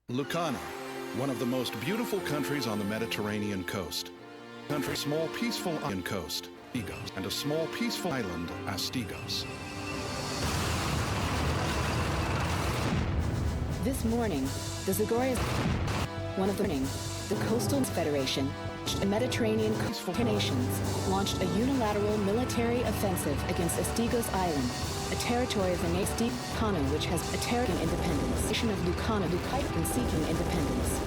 Lucana, one of the most beautiful countries on the Mediterranean coast. Small peaceful island coast, Astigos, and a small peaceful island, Astigos. This morning, the Zagorias, one of the Coastal Federation, the Mediterranean coastal nations, launched a unilateral military offensive against Astigos Island, a territory of the nation Lucana, which has a territorial independence. The nation of Lucana been seeking independence.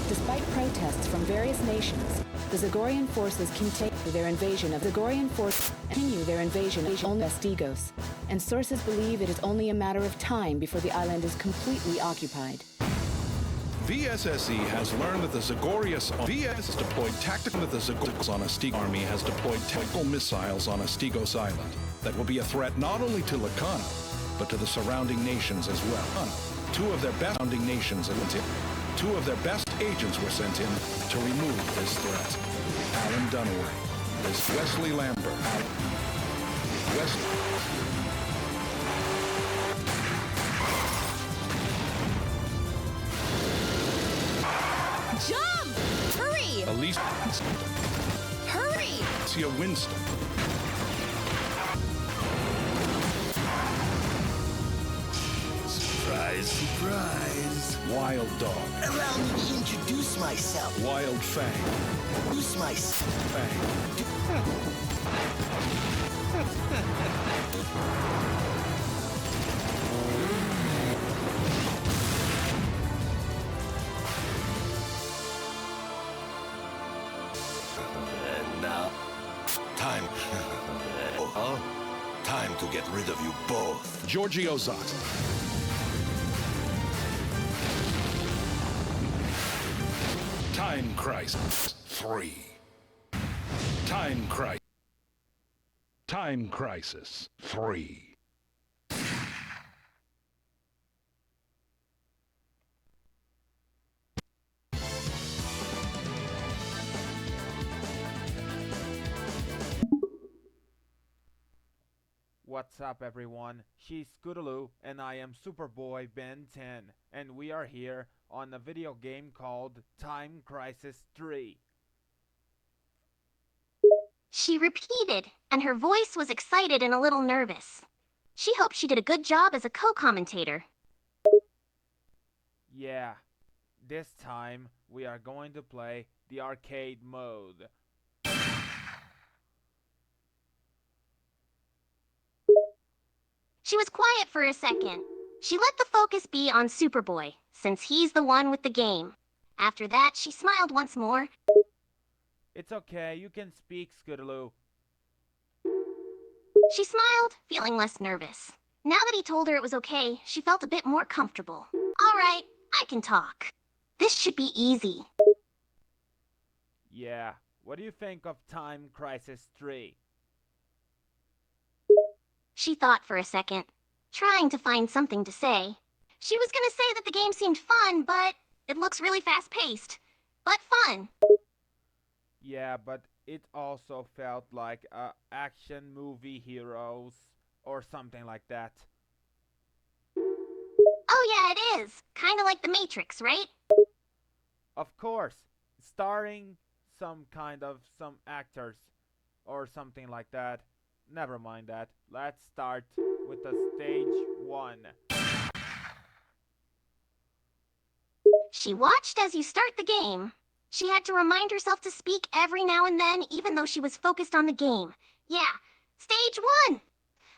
Despite protests from various nations, the Zagorian forces continue their invasion of Astigos, and sources believe it is only a matter of time before the island is completely occupied. VSSE has learned that the Zagorius VS deployed tactical that the Zagorius on Astigos army has deployed tactical missiles on Astigos Island that will be a threat not only to Lucana, but to the surrounding nations as well. Two of their best agents were sent in to remove this threat. Alan Dunaway, Wesley Lambert, Jump! Hurry! Elise, Hurry! Cia Winston, Surprise, surprise. Wild Dog, Allow me to introduce myself. Wild Fang, Introduce myself. Fang, And now, time. Time to get rid of you both. Giorgio Zott, Time Crisis 3. Time Crisis 3. What's up everyone, she's Scootaloo and I am Superboy Ben 10 and we are here on a video game called Time Crisis 3. She repeated, and her voice was excited and a little nervous. She hoped she did a good job as a co-commentator. Yeah, this time we are going to play the arcade mode. She was quiet for a second. She let the focus be on Superboy, since he's the one with the game. After that, she smiled once more. It's okay, you can speak, Scootaloo. She smiled, feeling less nervous. Now that he told her it was okay, she felt a bit more comfortable. All right, I can talk. This should be easy. Yeah, what do you think of Time Crisis 3? She thought for a second, trying to find something to say. She was gonna say that the game seemed fun, but it looks really fast-paced. But fun. Yeah, but it also felt like action movie heroes or something like that. Oh yeah, it is. Kinda like The Matrix, right? Of course, starring some actors or something like that. Never mind that. Let's start with the stage 1. She watched as you start the game. She had to remind herself to speak every now and then, even though she was focused on the game. Yeah, stage 1.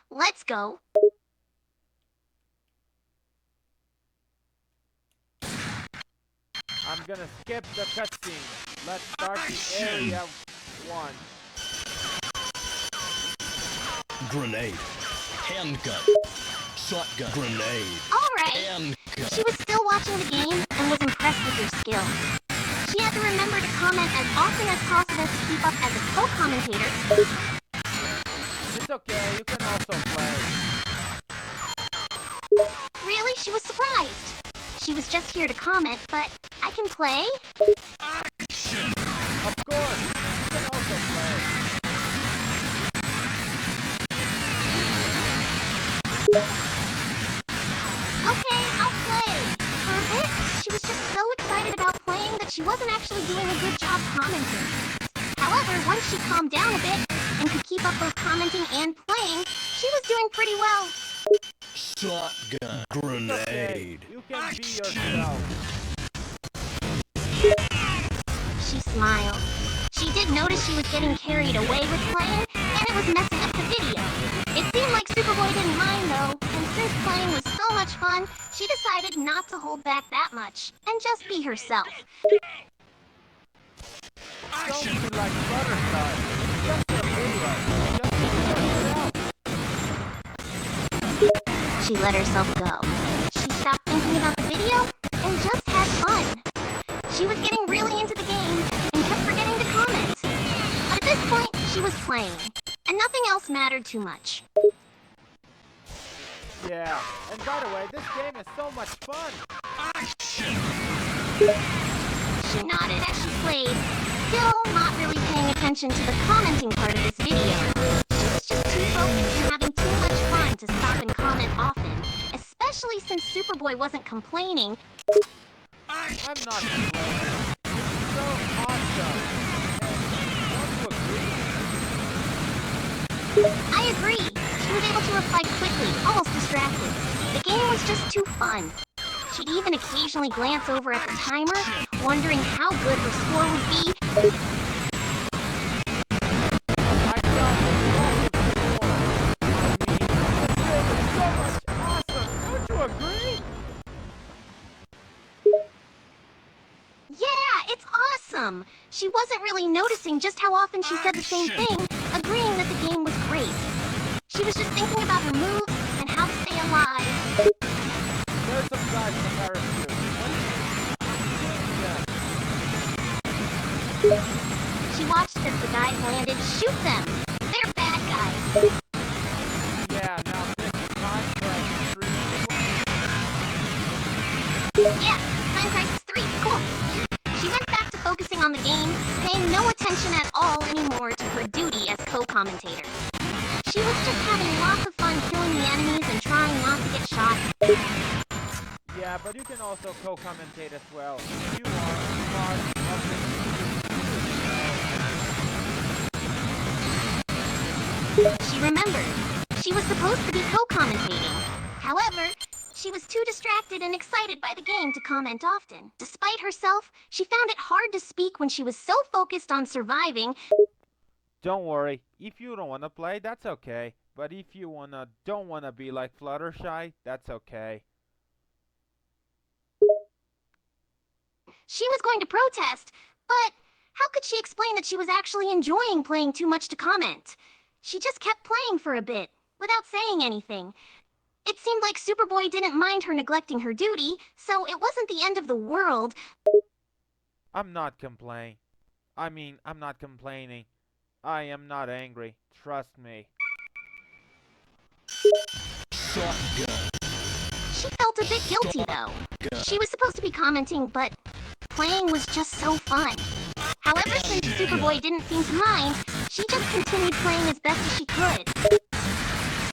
Let's go. I'm gonna skip the cutscene. Let's start the area 1. Grenade. Handgun. Shotgun. Grenade. Alright. Handgun. She was still watching the game and was impressed with your skills. She had to remember to comment as often as possible to keep up as a co-commentator. It's okay, you can also play. Really? She was surprised. She was just here to comment, but I can play? Of course, you can also play. Okay, I'll play. For a bit, she was just she wasn't actually doing a good job commenting. However, once she calmed down a bit and could keep up both commenting and playing, she was doing pretty well. Shotgun. Okay, Grenade. you can be yourself. She smiled. She did notice she was getting carried away with playing, and it was messing up the video. It seemed like Superboy didn't mind though, and since playing was so much fun, she decided not to hold back that much, and just be herself. Don't be like Butterfly. Just a video. Just be yourself. She let herself go. She stopped thinking about the video, and just had fun. She was getting really into the game, and kept forgetting to comment. But at this point, she was playing, and nothing else mattered too much. Yeah, and by the way, this game is so much fun. She nodded as she played, still not really paying attention to the commenting part of this video. She was just too focused on having too much fun to stop and comment often, especially since Superboy wasn't complaining. I'm not complaining. It's so awesome. Don't you agree? I agree. She was able to reply quickly, almost distracted. The game was just too fun. She'd even occasionally glance over at the timer, wondering how good her score would be. I got it. I mean, this game is so much awesome. Don't you agree? Yeah, it's awesome! She wasn't really noticing just how often she said the same thing, agreeing that the game was great. She was just thinking about her moves and how to stay alive. There's some guys in the parachute. She watched as the guys landed. Shoot them! They're bad guys. Yeah, now this is Time Crisis 3. Yeah, Time Crisis 3, cool. She went back to focusing on the game, paying no attention at all anymore to her duty as co-commentator. She was just having lots of fun killing the enemies and trying not to get shot. Yeah, but you can also co-commentate as well. You are part of this. She remembered. She was supposed to be co-commentating. However, she was too distracted and excited by the game to comment often. Despite herself, she found it hard to speak when she was so focused on surviving. Don't worry, if you don't want to play, that's okay. But if you don't wanna be like Fluttershy, that's okay. She was going to protest, but how could she explain that she was actually enjoying playing too much to comment? She just kept playing for a bit, without saying anything. It seemed like Superboy didn't mind her neglecting her duty, so it wasn't the end of the world. I'm not complaining. I'm not complaining. I am not angry. Trust me. Shotgun. She felt a bit guilty, though. She was supposed to be commenting, but playing was just so fun. However, since Superboy didn't seem to mind, she just continued playing as best as she could.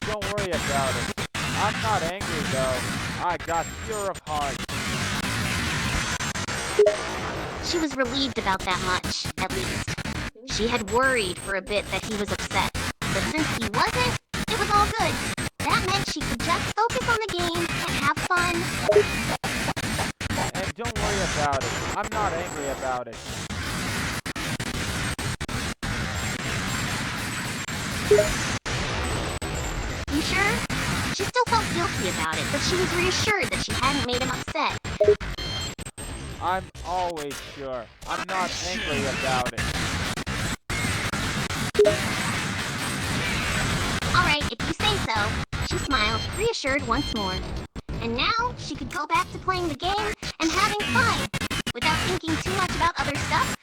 Don't worry about it. I'm not angry though. I got pure of heart. She was relieved about that much, at least. She had worried for a bit that he was upset, but since he wasn't, it was all good. That meant she could just focus on the game and have fun. And don't worry about it. I'm not angry about it. You sure? She still felt guilty about it, but she was reassured that she hadn't made him upset. I'm always sure. I'm not angry about it. Alright, if you say so. She smiled, reassured once more. And now, she could go back to playing the game and having fun, without thinking too much about other stuff.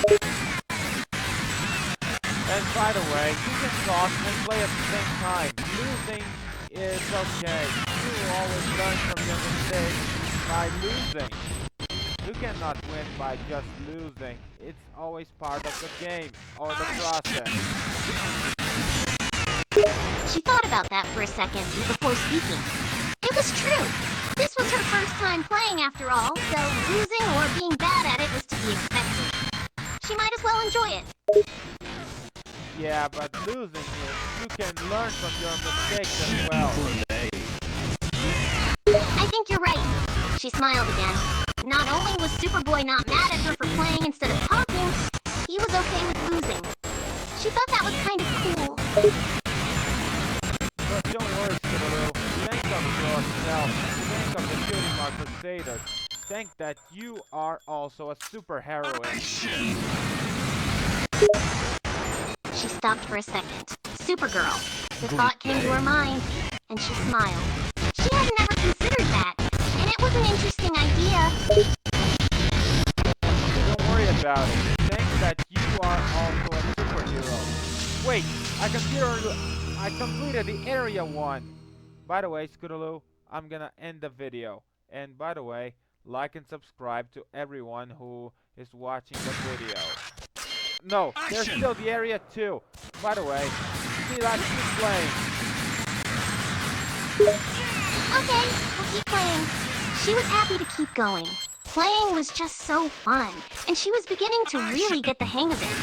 And by the way, you can talk and play at the same time. Losing is okay. You will always learn from your mistakes by losing. You cannot win by just losing. It's always part of the game, or the process. She thought about that for a second before speaking. It was true. This was her first time playing after all, so losing or being bad at it was to be expected. She might as well enjoy it. Yeah, but losing you can learn from your mistakes as well. I think you're right. She smiled again. Not only was Superboy not mad at her for playing instead of talking, he was okay with losing. She thought that was kind of cool. But don't worry, Scootaloo. Think of yourself. Think of the Cutie Mark Crusaders. Think that you are also a superheroine. She stopped for a second. Supergirl. The thought came to her mind, and she smiled. She had never considered that, and it was an interesting idea. Don't worry about it. Think that you are also a superhero. Wait, I completed the Area 1. By the way, Scootaloo, I'm gonna end the video. And by the way, like and subscribe to everyone who is watching the video. No, there's still the Area 2. By the way, see, let's keep playing. Okay, we'll keep playing. She was happy to keep going. Playing was just so fun, and she was beginning to really get the hang of it.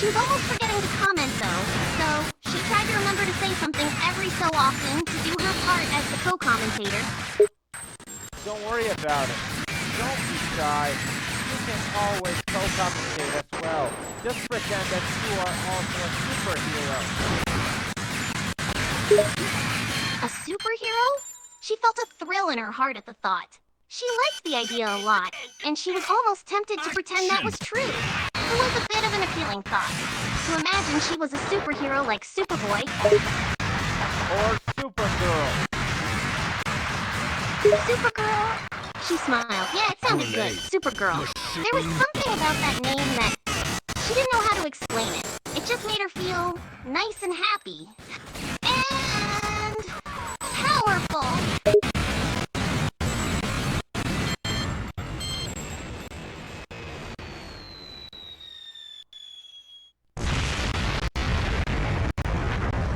She was almost forgetting to comment though, so she tried to remember to say something every so often to do her part as the co-commentator. Don't worry about it. Don't be shy. You can always co-commentate as well. Just pretend that you are also a superhero. A superhero? She felt a thrill in her heart at the thought. She liked the idea a lot, and she was almost tempted to pretend that was true. It was a bit of an appealing thought. To imagine she was a superhero like Superboy. Or Supergirl. Supergirl? She smiled. Yeah, it sounded good. Supergirl. There was something about that name that she didn't know how to explain it. It just made her feel nice and happy. And powerful.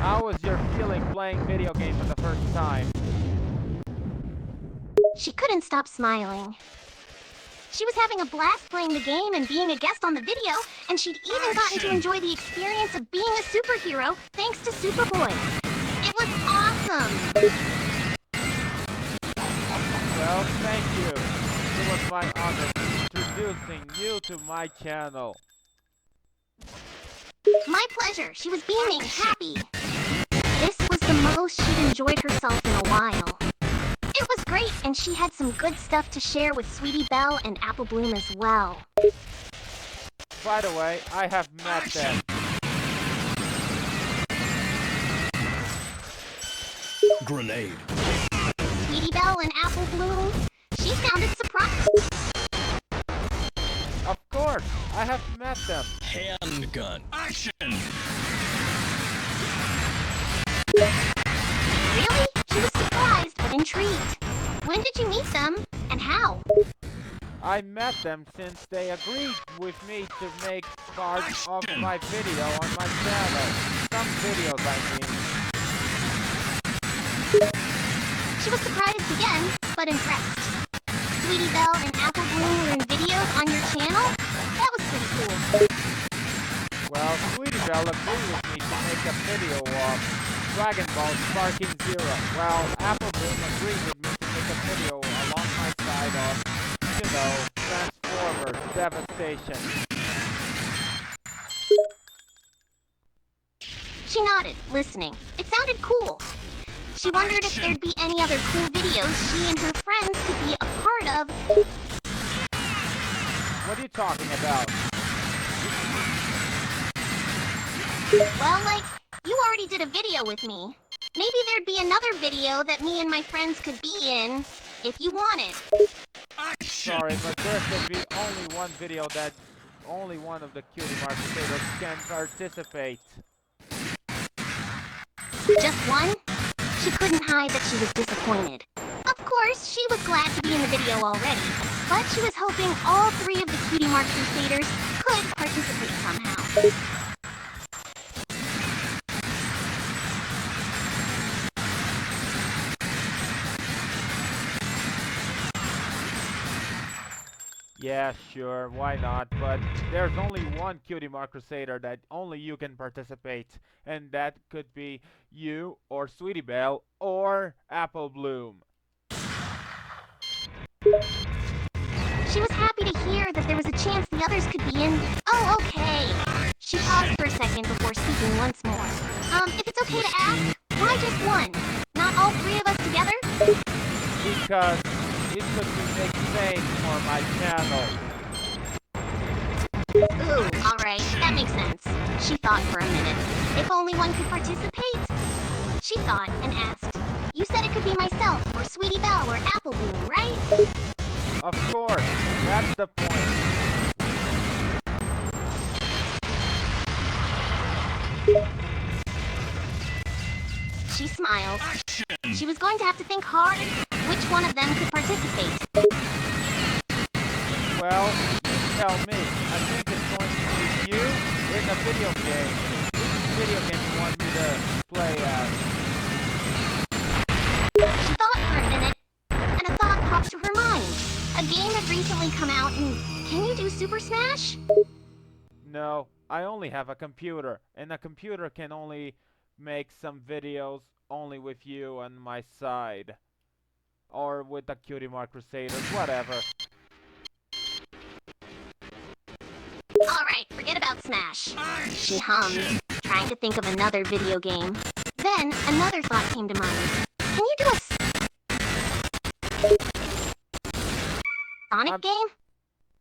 How was your feeling playing video games for the first time? She couldn't stop smiling. She was having a blast playing the game and being a guest on the video, and she'd even gotten to enjoy the experience of being a superhero thanks to Superboy. It was awesome! Well, thank you. It was my honor introducing you to my channel. My pleasure. She was beaming, happy. This was the most she'd enjoyed herself in a while. It was great, and she had some good stuff to share with Sweetie Belle and Apple Bloom as well. By the way, I have met them. Grenade. Sweetie Belle and Apple Bloom? She sounded surprised. Of course, I have met them. Handgun. Action! Really? She was surprised, but intrigued. When did you meet them, and how? I met them since they agreed with me to make part of my video on my channel. Some videos, I mean. She was surprised again, but impressed. Sweetie Belle and Apple Bloom were in videos on your channel? That was pretty cool. Well, Sweetie Belle agreed with me to make a video of Dragon Ball Sparking Zero. Well, Apple Bloom agreed with me to make a video along my side of, you know, Transformers Devastation. She nodded, listening. It sounded cool. She wondered if there'd be any other cool videos she and her friends could be a part of. What are you talking about? Well, like, you already did a video with me. Maybe there'd be another video that me and my friends could be in, if you wanted. Sorry, but there could be only one video that only one of the Cutie Mark Crusaders can participate. Just one? She couldn't hide that she was disappointed. Of course, she was glad to be in the video already, but she was hoping all three of the Cutie Mark Crusaders could participate somehow. Yeah, sure, why not? But there's only one Cutie Mark Crusader that only you can participate, and that could be you, or Sweetie Belle, or Apple Bloom. She was happy to hear that there was a chance the others could be in. Oh, okay. She paused for a second before speaking once more. If it's okay to ask, why just one? Not all three of us together? Because it could make fame for my channel. Ooh, alright, that makes sense. She thought for a minute. If only one could participate? She thought and asked. You said it could be myself, or Sweetie Belle, or Apple Bloom, right? Of course, that's the point. She smiled. She was going to have to think hard which one of them could participate. Well, you tell me. I think it's going to be you in a video game. Which video game you want me to play as? She thought for a minute, and a thought popped to her mind. A game had recently come out, and can you do Super Smash? No, I only have a computer, and a computer can only make some videos only with you on my side. Or with the Cutie Mark Crusaders, whatever. Alright, forget about Smash. She hummed, trying to think of another video game. Then, another thought came to mind. Can you do a Sonic game?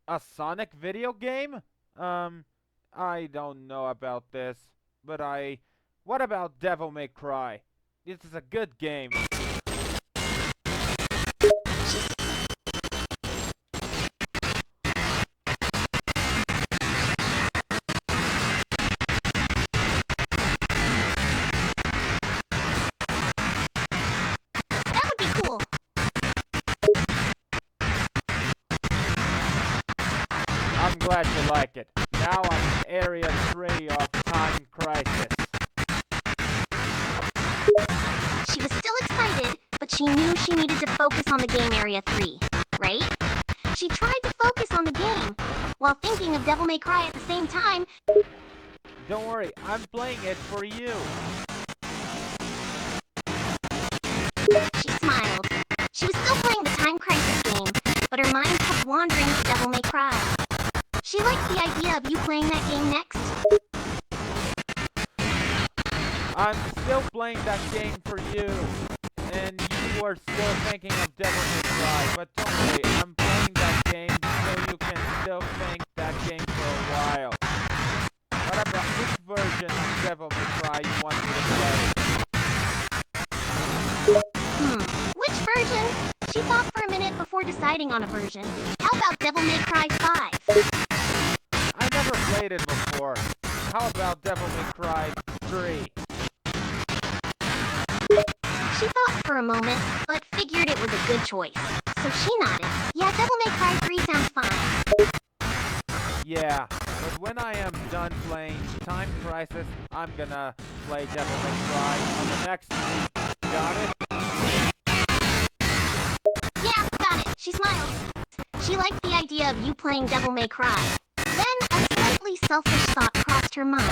A Sonic video game? I don't know about this, but what about Devil May Cry? This is a good game. That would be cool. I'm glad you like it. Now I'm in Area 3 of Time Crisis. She was still excited, but she knew she needed to focus on the game Area 3, right? She tried to focus on the game, while thinking of Devil May Cry at the same time. Don't worry, I'm playing it for you. She smiled. She was still playing the Time Crisis game, but her mind kept wandering to Devil May Cry. She liked the idea of you playing that game next. I'm still playing that game for you. And you are still thinking of Devil May Cry. But don't worry, I'm playing that game so you can still think that game for a while. What about which version of Devil May Cry you want me to play? Which version? She thought for a minute before deciding on a version. How about Devil May Cry 5? I never played it before. How about Devil May Cry 3? She thought for a moment, but figured it was a good choice. So she nodded. Yeah, Devil May Cry 3 sounds fine. Yeah, but when I am done playing Time Crisis, I'm gonna play Devil May Cry on the next week. Got it? Yeah, got it. She smiled. She liked the idea of you playing Devil May Cry. Then a slightly selfish thought crossed her mind.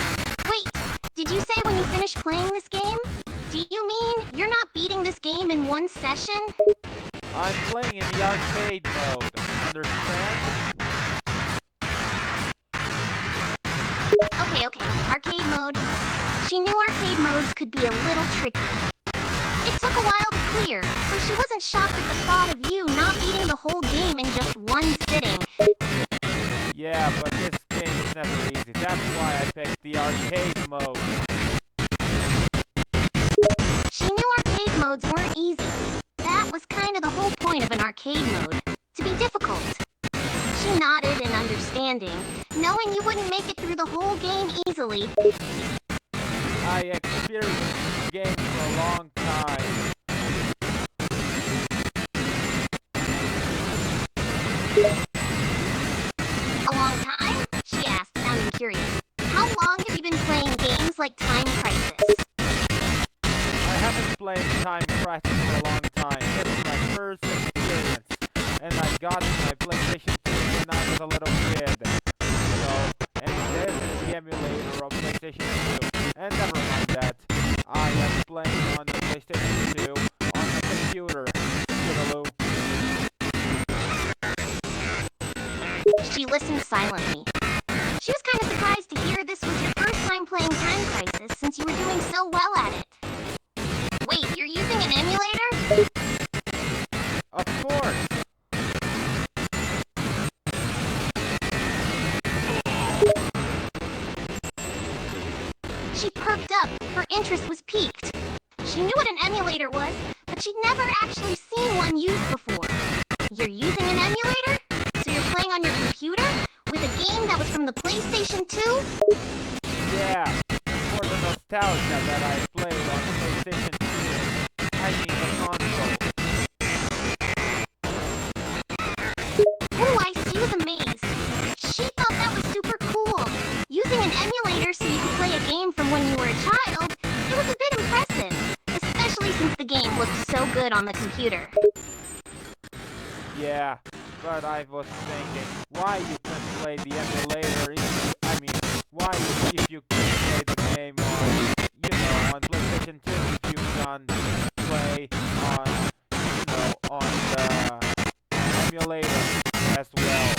Wait, did you say when you finish playing this game? Do you mean you're not beating this game in one session? I'm playing in the arcade mode. Understand? Okay, arcade mode. She knew arcade modes could be a little tricky. It took a while to clear, so she wasn't shocked at the thought of you not beating the whole game in just one sitting. Yeah, but this game is never easy. That's why I picked the arcade mode. She knew arcade modes weren't easy. That was kind of the whole point of an arcade mode, to be difficult. She nodded in understanding, knowing you wouldn't make it through the whole game easily. I experienced this game for a long time. A long time? She asked, sounding curious. How long have you been playing games like Time Crisis? I haven't played Time Crisis for a long time. This is my first experience. And I got my PlayStation 2 when I I was a little kid. So, and this is the emulator of PlayStation 2. And never mind that. I am playing on the PlayStation 2 on the computer. Scootaloo. She listened silently. She was kind of surprised to hear this was your first time playing Time Crisis since you were doing so well at it. Wait, you're using an emulator? Of course. She perked up. Her interest was piqued. She knew what an emulator was, but she'd never actually seen one used before. You're using an emulator? So you're playing on your computer? With a game that was from the PlayStation 2? Yeah, for the nostalgia that I played on PlayStation 2. I mean the console. Oh, she was amazed. She thought that was super cool. Using an emulator so you could play a game from when you were a child, it was a bit impressive. Especially since the game looked so good on the computer. Yeah, but I was thinking, why you can play the emulator why if you can play the game on, on PlayStation 2 if you can play on the emulator as well.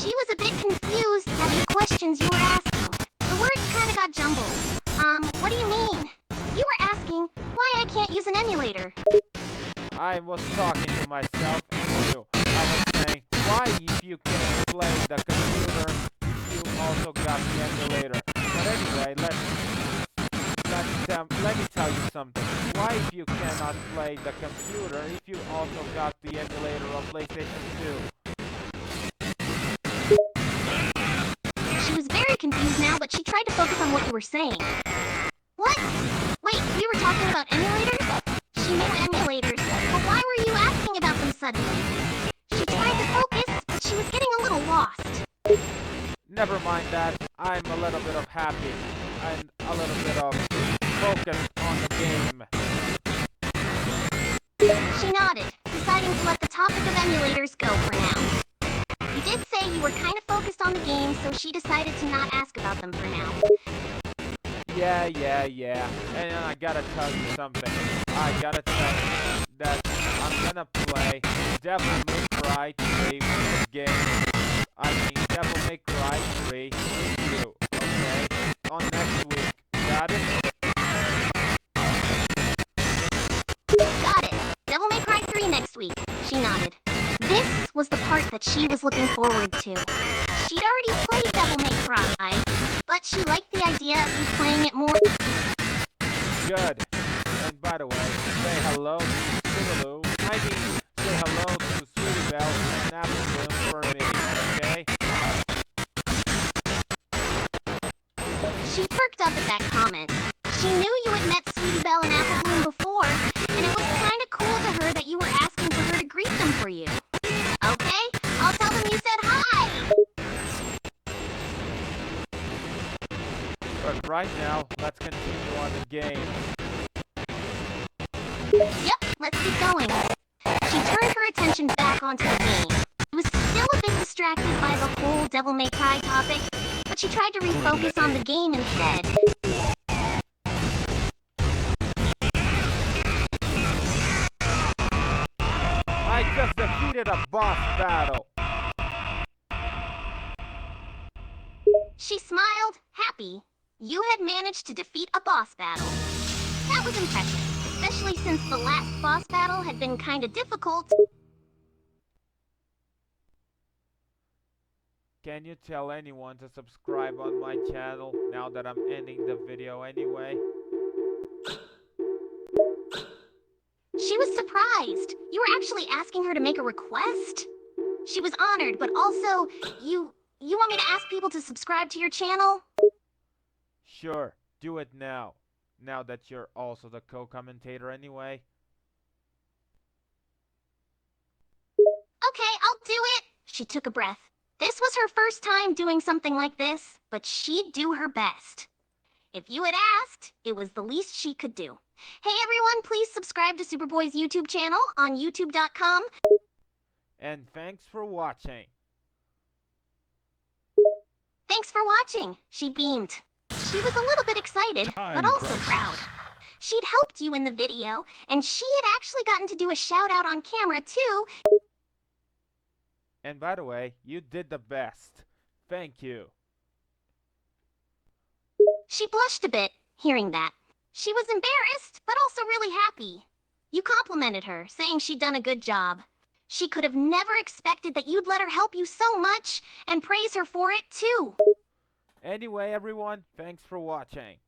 She was a bit confused at the questions you were asking. The words kind of got jumbled. What do you mean? You were asking why I can't use an emulator. I was talking to myself and you. I was saying, why if you can play the computer, you also got the emulator. But anyway, let me tell you something. Why if you cannot play the computer if you also got the emulator of PlayStation 2? She was very confused now, but she tried to focus on what you were saying. What? Wait, we were talking about emulators? She knew emulators, but why were you asking about them suddenly? She tried to focus, but she was getting a little lost. Never mind that. I'm a little bit of happy and a little bit of focused on the game. She nodded, deciding to let the topic of emulators go for now. You did say you were kind of focused on the game, so she decided to not ask about them for now. Yeah. And I gotta tell you something. I gotta tell you that I'm gonna play Devil May Cry 3 with the game. I mean Devil May Cry 3 with you, okay? On next week. Got it? Got it. Devil May Cry 3 next week. She nodded. This was the part that she was looking forward to. She'd already played Devil May Cry, but she liked the idea of you playing it more. Good. And by the way, say hello to Scootaloo. Say hello to Sweetie Belle and Apple Bloom for me, okay? She perked up at that comment. She knew you had met Sweetie Belle and Apple Bloom before, and it was kind of cool to her that you were asking for her to greet them for you. Okay, I'll tell them you said hi! But right now, let's continue on the game. Yep, let's keep going. She turned her attention back onto the game. She was still a bit distracted by the whole Devil May Cry topic, but she tried to refocus on the game instead. I just defeated a boss battle. She smiled, happy. You had managed to defeat a boss battle. That was impressive, especially since the last boss battle had been kinda difficult. Can you tell anyone to subscribe on my channel now that I'm ending the video anyway? She was surprised. You were actually asking her to make a request? She was honored, but also, you want me to ask people to subscribe to your channel? Sure, do it now. Now that you're also the co-commentator anyway. Okay, I'll do it. She took a breath. This was her first time doing something like this, but she'd do her best. If you had asked, it was the least she could do. Hey everyone, please subscribe to Superboy's YouTube channel on youtube.com. And thanks for watching. Thanks for watching. She beamed. She was a little bit excited, but also proud. She'd helped you in the video, and she had actually gotten to do a shout out on camera too. And by the way, you did the best. Thank you. She blushed a bit, hearing that. She was embarrassed, but also really happy. You complimented her, saying she'd done a good job. She could have never expected that you'd let her help you so much, and praise her for it too. Anyway, everyone, thanks for watching.